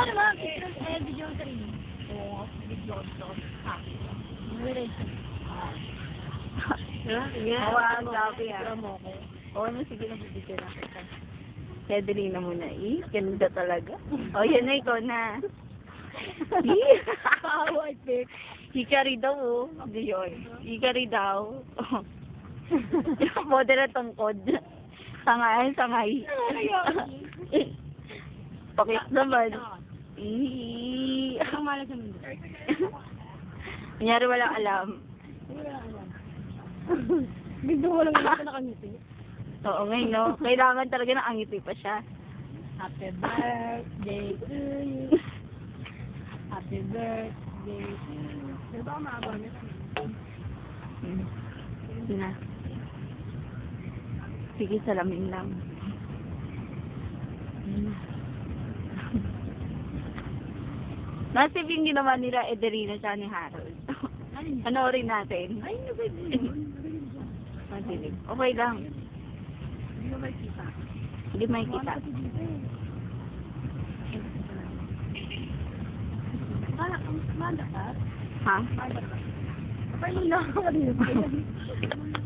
Ikaw naman, video ka rin. Oo, video ko. Hawa, sabi Oo na, sige na, bibigyan na kita. Kedeline na muna. Ganda talaga. Yan na, ikaw na. White pick. Hikari daw, Hindi yun. Hikari daw. Model na tungkod. Sangay. Pakit naman. Ang malas naman. Kunyari walang alam. Bigdo mo lang naman nakangiti. Oo, ngayon, no? Kailangan talaga ng angiti pa siya. Happy birthday to you. Happy birthday to you. Di ba maabang niya? Sige na. Sige, salamin lang. Nasib yung ginawa nila Ederina siya ni Harold. Panoorin natin. Ay, nabigyan yun. Masilig. Okay lang. Hindi mo makikita. Hindi makikita. Manda ka? Ha? Manda ka? Kapag nila ako kanina.